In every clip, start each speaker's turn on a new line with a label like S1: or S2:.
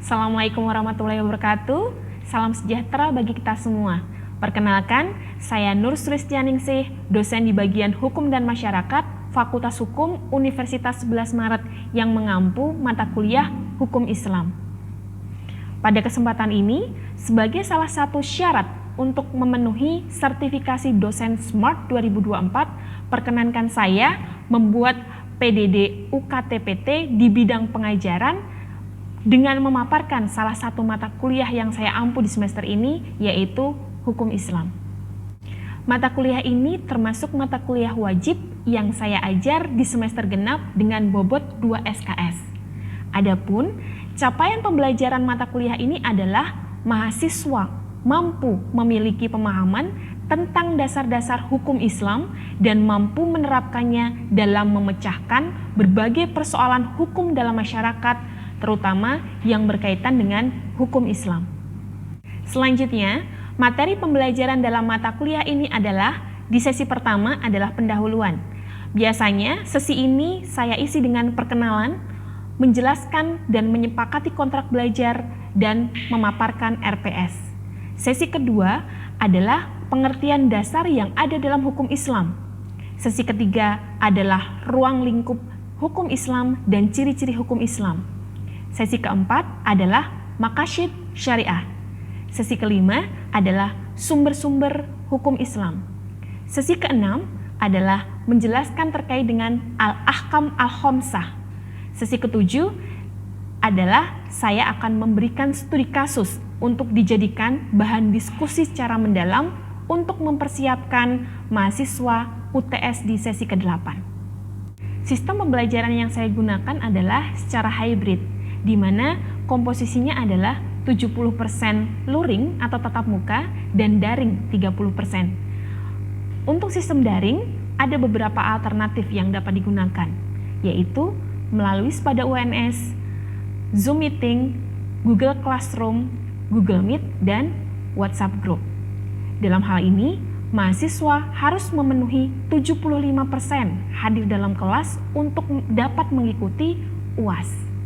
S1: Assalamualaikum warahmatullahi wabarakatuh. Salam sejahtera bagi kita semua. Perkenalkan, saya Nur Sulistianingsih, dosen di bagian Hukum dan Masyarakat, Fakultas Hukum Universitas 11 Maret yang mengampu mata kuliah Hukum Islam. Pada kesempatan ini, sebagai salah satu syarat untuk memenuhi sertifikasi dosen SMART 2024, perkenankan saya membuat PDD UKTPT di bidang pengajaran dengan memaparkan salah satu mata kuliah yang saya ampu di semester ini, yaitu Hukum Islam. Mata kuliah ini termasuk mata kuliah wajib yang saya ajar di semester genap dengan bobot 2 SKS. Adapun capaian pembelajaran mata kuliah ini adalah mahasiswa mampu memiliki pemahaman tentang dasar-dasar hukum Islam dan mampu menerapkannya dalam memecahkan berbagai persoalan hukum dalam masyarakat, terutama yang berkaitan dengan hukum Islam. Selanjutnya, materi pembelajaran dalam mata kuliah ini adalah, di sesi pertama adalah pendahuluan. Biasanya, sesi ini saya isi dengan perkenalan, menjelaskan dan menyepakati kontrak belajar, dan memaparkan RPS. Sesi kedua adalah pengertian dasar yang ada dalam hukum Islam. Sesi ketiga adalah ruang lingkup hukum Islam dan ciri-ciri hukum Islam. Sesi keempat adalah maqasid syariah. Sesi kelima adalah sumber-sumber hukum Islam. Sesi keenam adalah menjelaskan terkait dengan al-ahkam al-khamsah. Sesi ketujuh adalah saya akan memberikan studi kasus untuk dijadikan bahan diskusi secara mendalam untuk mempersiapkan mahasiswa UTS di sesi ke-8. Sistem pembelajaran yang saya gunakan adalah secara hybrid, di mana komposisinya adalah 70% luring atau tatap muka dan daring 30%. Untuk sistem daring, ada beberapa alternatif yang dapat digunakan, yaitu melalui Sepada UNS, Zoom Meeting, Google Classroom, Google Meet, dan WhatsApp Group. Dalam hal ini, mahasiswa harus memenuhi 75% hadir dalam kelas untuk dapat mengikuti UAS.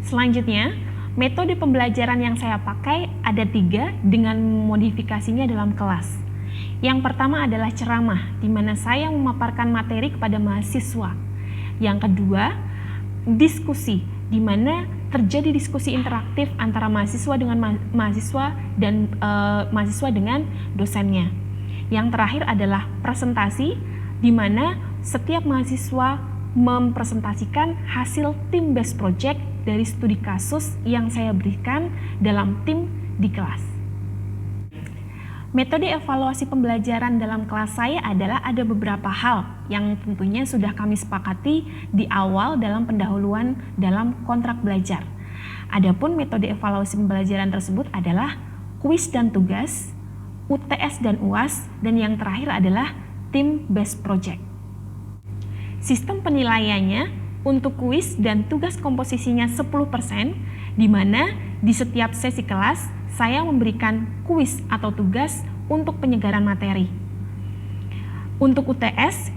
S1: Selanjutnya, metode pembelajaran yang saya pakai ada 3 dengan modifikasinya dalam kelas. Yang pertama adalah ceramah, di mana saya memaparkan materi kepada mahasiswa. Yang kedua, diskusi, di mana terjadi diskusi interaktif antara mahasiswa dengan mahasiswa dan mahasiswa dengan dosennya. Yang terakhir adalah presentasi, di mana setiap mahasiswa mempresentasikan hasil tim based project dari studi kasus yang saya berikan dalam tim di kelas. Metode evaluasi pembelajaran dalam kelas saya adalah ada beberapa hal yang tentunya sudah kami sepakati di awal dalam pendahuluan dalam kontrak belajar. Adapun metode evaluasi pembelajaran tersebut adalah kuis dan tugas, UTS dan UAS, dan yang terakhir adalah tim based project. Sistem penilaiannya untuk kuis dan tugas komposisinya 10%, di mana di setiap sesi kelas saya memberikan kuis atau tugas untuk penyegaran materi. Untuk UTS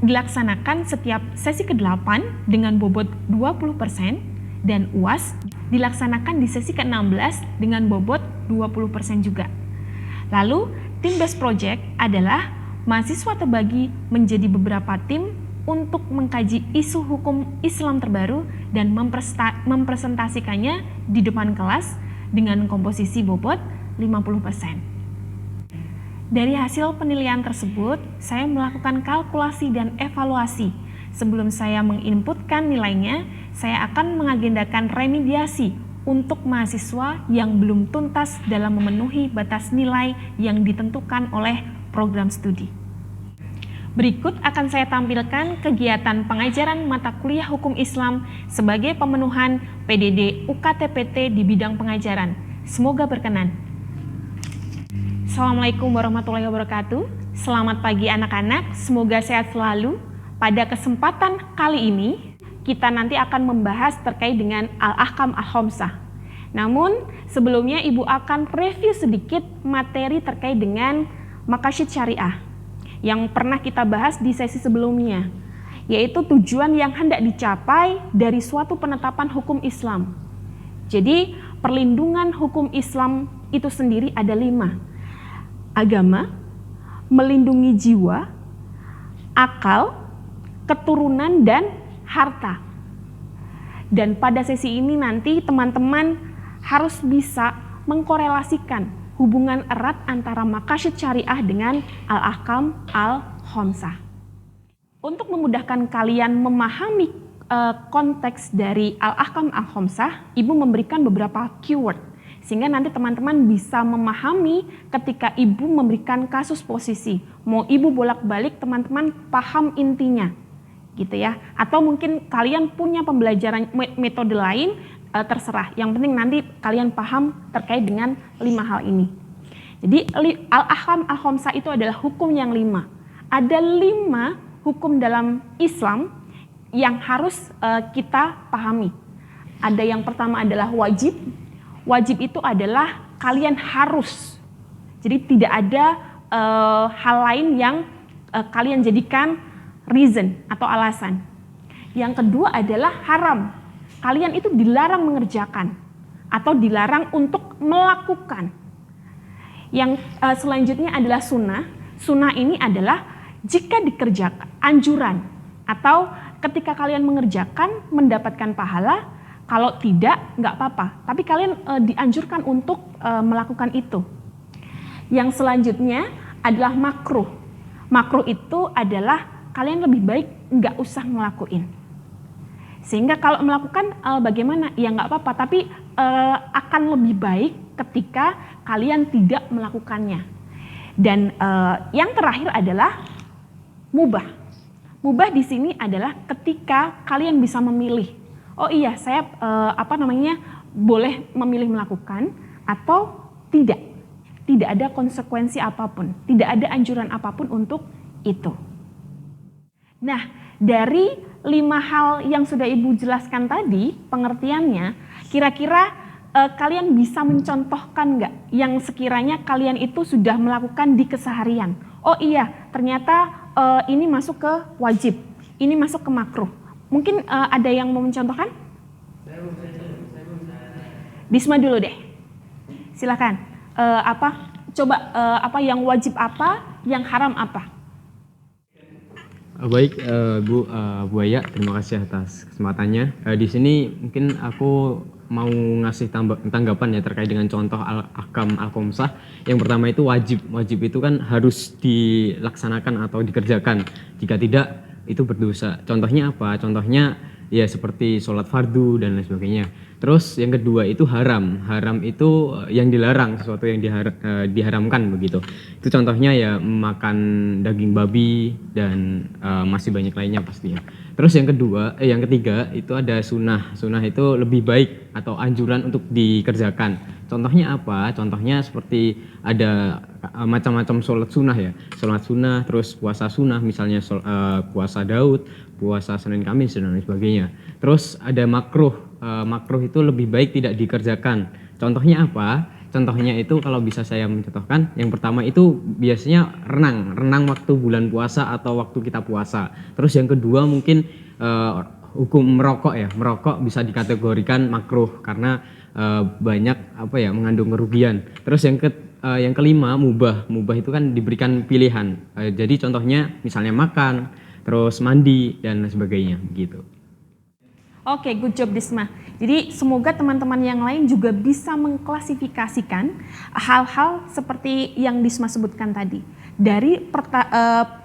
S1: dilaksanakan setiap sesi ke-8 dengan bobot 20% dan UAS dilaksanakan di sesi ke-16 dengan bobot 20% juga. Lalu, tim based project adalah mahasiswa terbagi menjadi beberapa tim untuk mengkaji isu hukum Islam terbaru dan mempresentasikannya di depan kelas dengan komposisi bobot 50%. Dari hasil penilaian tersebut, saya melakukan kalkulasi dan evaluasi. Sebelum saya menginputkan nilainya, saya akan mengagendakan remediasi untuk mahasiswa yang belum tuntas dalam memenuhi batas nilai yang ditentukan oleh program studi. Berikut akan saya tampilkan kegiatan pengajaran mata kuliah hukum Islam sebagai pemenuhan PDD UKTPT di bidang pengajaran. Semoga berkenan. Assalamualaikum warahmatullahi wabarakatuh. Selamat pagi anak-anak, semoga sehat selalu. Pada kesempatan kali ini, kita nanti akan membahas terkait dengan al-ahkam al-khamsah. Namun, sebelumnya Ibu akan review sedikit materi terkait dengan maqasid syariah yang pernah kita bahas di sesi sebelumnya, yaitu tujuan yang hendak dicapai dari suatu penetapan hukum Islam. Jadi perlindungan hukum Islam itu sendiri ada 5. Agama, melindungi jiwa, akal, keturunan, dan harta. Dan pada sesi ini nanti teman-teman harus bisa mengkorelasikan hubungan erat antara maqasid syariah dengan al-ahkam al-khamsah. Untuk memudahkan kalian memahami konteks dari al-ahkam al-khamsah, Ibu memberikan beberapa keyword sehingga nanti teman-teman bisa memahami ketika Ibu memberikan kasus posisi. Mau Ibu bolak-balik, teman-teman paham intinya, gitu ya. Atau mungkin kalian punya pembelajaran metode lain, terserah. Yang penting nanti kalian paham terkait dengan 5 hal ini. Jadi al-ahkam al-khamsah itu adalah hukum yang 5. Ada 5 hukum dalam Islam yang harus kita pahami. Ada yang pertama adalah wajib. Wajib itu adalah kalian harus. Jadi tidak ada hal lain yang kalian jadikan reason atau alasan. Yang kedua adalah haram. Kalian itu dilarang mengerjakan atau dilarang untuk melakukan. Yang selanjutnya adalah sunnah. Sunnah ini adalah jika dikerjakan, anjuran, atau ketika kalian mengerjakan mendapatkan pahala, kalau tidak nggak apa-apa. Tapi kalian dianjurkan untuk melakukan itu. Yang selanjutnya adalah makruh. Makruh itu adalah kalian lebih baik nggak usah ngelakuin. Sehingga kalau melakukan bagaimana? Ya nggak apa-apa, tapi akan lebih baik ketika kalian tidak melakukannya. Dan yang terakhir adalah mubah. Mubah di sini adalah ketika kalian bisa memilih. Oh iya, saya boleh memilih melakukan atau tidak. Tidak ada konsekuensi apapun, tidak ada anjuran apapun untuk itu. Nah, dari 5 hal yang sudah Ibu jelaskan tadi, pengertiannya, kira-kira kalian bisa mencontohkan nggak yang sekiranya kalian itu sudah melakukan di keseharian? Oh iya, ternyata ini masuk ke wajib, ini masuk ke makruh. Mungkin ada yang mau mencontohkan? Bisma dulu deh, silakan. Coba yang wajib apa, yang haram apa?
S2: Baik, Bu Aya, terima kasih atas kesempatannya. Di sini mungkin aku mau ngasih tanggapan ya terkait dengan contoh al-ahkam al-khamsah. Yang pertama itu wajib. Wajib itu kan harus dilaksanakan atau dikerjakan. Jika tidak, itu berdosa. Contohnya apa? Contohnya ya seperti sholat fardu dan lain sebagainya. Terus yang kedua itu haram. Haram itu yang dilarang, sesuatu yang diharamkan begitu. Itu contohnya ya makan daging babi dan masih banyak lainnya pastinya. Terus yang ketiga itu ada sunnah. Sunnah itu lebih baik atau anjuran untuk dikerjakan. Contohnya apa? Contohnya seperti ada macam-macam sholat sunnah ya. Sholat sunnah, terus puasa sunnah, misalnya puasa Daud, puasa Senin Kamis dan lain sebagainya. Terus ada makruh. Makruh itu lebih baik tidak dikerjakan. Contohnya apa? Contohnya itu kalau bisa saya mencontohkan, yang pertama itu biasanya renang waktu bulan puasa atau waktu kita puasa. Terus yang kedua mungkin hukum merokok ya. Merokok bisa dikategorikan makruh karena banyak mengandung kerugian. Terus yang kelima mubah. Mubah itu kan diberikan pilihan. Jadi contohnya misalnya makan, terus mandi dan sebagainya gitu.
S1: Oke, good job Disma. Jadi semoga teman-teman yang lain juga bisa mengklasifikasikan hal-hal seperti yang Disma sebutkan tadi. Dari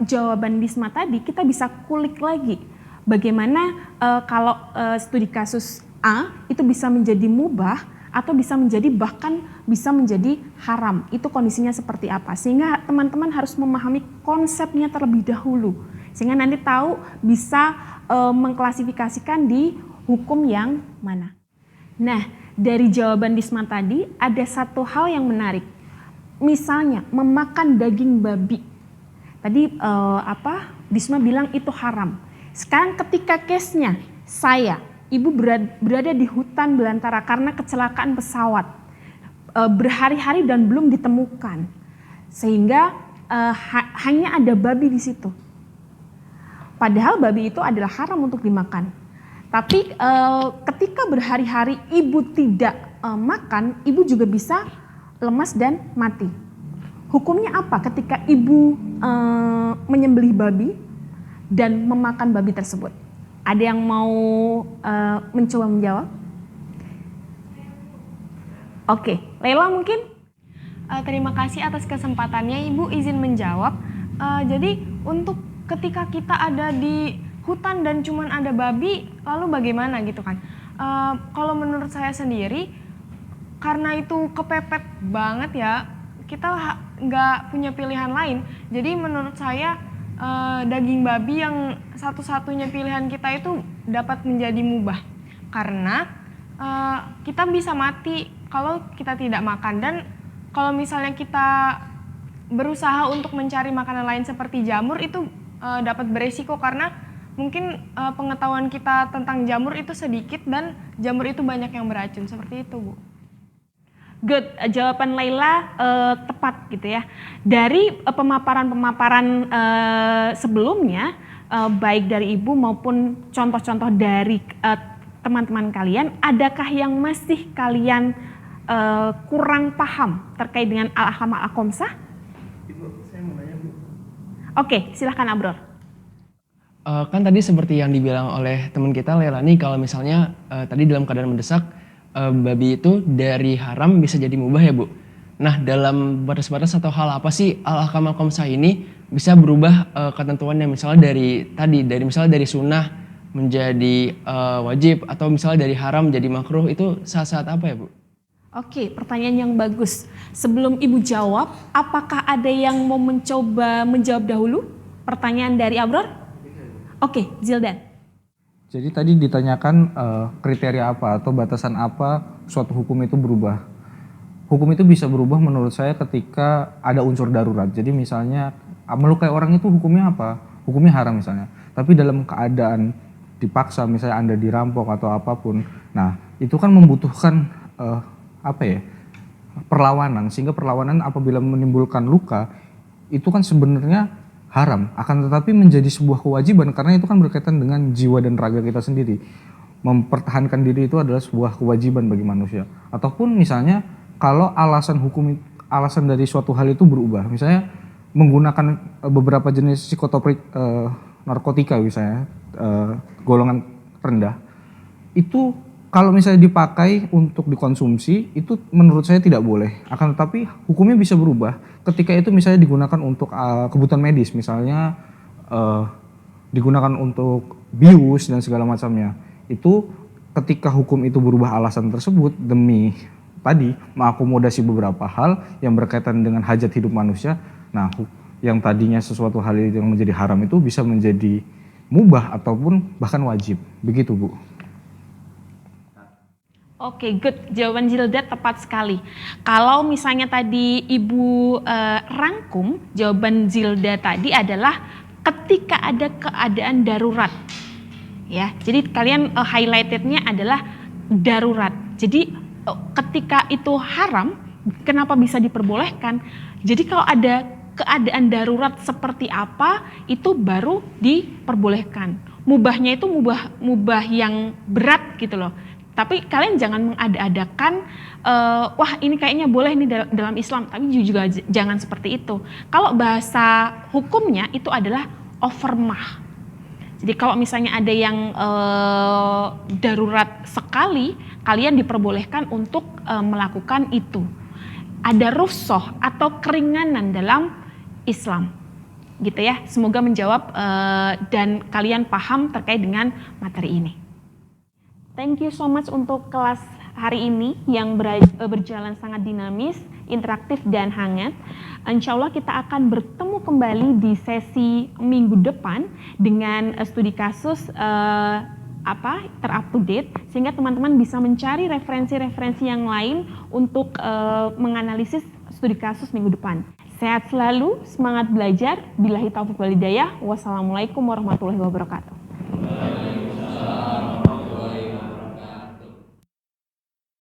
S1: jawaban Disma tadi kita bisa kulik lagi bagaimana kalau studi kasus A itu bisa menjadi mubah atau bisa menjadi bahkan bisa menjadi haram. Itu kondisinya seperti apa? Sehingga teman-teman harus memahami konsepnya terlebih dahulu. Sehingga nanti tahu bisa mengklasifikasikan di hukum yang mana. Nah, dari jawaban Disma tadi ada satu hal yang menarik. Misalnya memakan daging babi. Tadi Disma bilang itu haram. Sekarang ketika case-nya ibu berada di hutan belantara karena kecelakaan pesawat. Berhari-hari dan belum ditemukan. Sehingga hanya ada babi di situ. Padahal babi itu adalah haram untuk dimakan. Tapi ketika berhari-hari ibu tidak makan, ibu juga bisa lemas dan mati. Hukumnya apa ketika ibu menyembelih babi dan memakan babi tersebut? Ada yang mau mencoba menjawab? Oke, Laila mungkin?
S3: Terima kasih atas kesempatannya, Ibu izin menjawab. Jadi untuk ketika kita ada di hutan dan cuman ada babi, lalu bagaimana gitu kan? Kalau menurut saya sendiri, karena itu kepepet banget ya, kita nggak punya pilihan lain. Jadi menurut saya daging babi yang satu-satunya pilihan kita itu dapat menjadi mubah. Karena kita bisa mati kalau kita tidak makan, dan kalau misalnya kita berusaha untuk mencari makanan lain seperti jamur itu dapat beresiko karena mungkin pengetahuan kita tentang jamur itu sedikit dan jamur itu banyak yang beracun, seperti itu, Bu.
S1: Good, jawaban Laila tepat gitu ya. Dari pemaparan-pemaparan sebelumnya, baik dari Ibu maupun contoh-contoh dari teman-teman kalian, adakah yang masih kalian kurang paham terkait dengan Al-Ahkam Al-Khamsah?
S4: Ibu, saya mau nanya, Bu.
S1: Oke, silahkan Abror.
S4: Kan tadi seperti yang dibilang oleh teman kita Leilani, kalau misalnya tadi dalam keadaan mendesak babi itu dari haram bisa jadi mubah ya Bu. Nah, dalam batas-batas atau hal apa sih Al-Ahkam Al-Khamsah ini bisa berubah ketentuannya, misalnya misalnya dari sunnah menjadi wajib, atau misalnya dari haram jadi makruh, itu saat-saat apa ya Bu?
S1: Oke, pertanyaan yang bagus. Sebelum Ibu jawab, apakah ada yang mau mencoba menjawab dahulu pertanyaan dari Abror? Oke, Zildan.
S5: Jadi tadi ditanyakan kriteria apa atau batasan apa suatu hukum itu berubah. Hukum itu bisa berubah menurut saya ketika ada unsur darurat. Jadi misalnya melukai orang itu hukumnya apa? Hukumnya haram misalnya. Tapi dalam keadaan dipaksa, misalnya Anda dirampok atau apapun, nah itu kan membutuhkan perlawanan. Sehingga perlawanan apabila menimbulkan luka itu kan sebenarnya haram, akan tetapi menjadi sebuah kewajiban karena itu kan berkaitan dengan jiwa dan raga kita sendiri. Mempertahankan diri itu adalah sebuah kewajiban bagi manusia. Ataupun misalnya kalau alasan dari suatu hal itu berubah, misalnya menggunakan beberapa jenis psikotropik narkotika misalnya golongan rendah, itu kalau misalnya dipakai untuk dikonsumsi itu menurut saya tidak boleh. Akan tetapi hukumnya bisa berubah ketika itu misalnya digunakan untuk kebutuhan medis, misalnya digunakan untuk bius dan segala macamnya. Itu ketika hukum itu berubah alasan tersebut demi tadi mengakomodasi beberapa hal yang berkaitan dengan hajat hidup manusia. Nah, yang tadinya sesuatu hal yang menjadi haram itu bisa menjadi mubah ataupun bahkan wajib. Begitu, Bu.
S1: Oke, good. Jawaban Zilda tepat sekali. Kalau misalnya tadi Ibu rangkum, jawaban Zilda tadi adalah ketika ada keadaan darurat. Ya, jadi kalian highlightednya adalah darurat. Jadi ketika itu haram, kenapa bisa diperbolehkan? Jadi kalau ada keadaan darurat seperti apa, itu baru diperbolehkan. Mubahnya itu mubah yang berat gitu loh. Tapi kalian jangan mengada-adakan, wah ini kayaknya boleh nih dalam Islam, tapi juga jangan seperti itu. Kalau bahasa hukumnya itu adalah overmah. Jadi kalau misalnya ada yang darurat sekali, kalian diperbolehkan untuk melakukan itu. Ada rukhsah atau keringanan dalam Islam, gitu ya. Semoga menjawab dan kalian paham terkait dengan materi ini. Thank you so much untuk kelas hari ini yang berjalan sangat dinamis, interaktif dan hangat. Insya Allah kita akan bertemu kembali di sesi minggu depan dengan studi kasus ter-up to date, sehingga teman-teman bisa mencari referensi-referensi yang lain untuk menganalisis studi kasus minggu depan. Sehat selalu, semangat belajar. Billahi taufiq wal hidayah. Wassalamualaikum warahmatullahi wabarakatuh.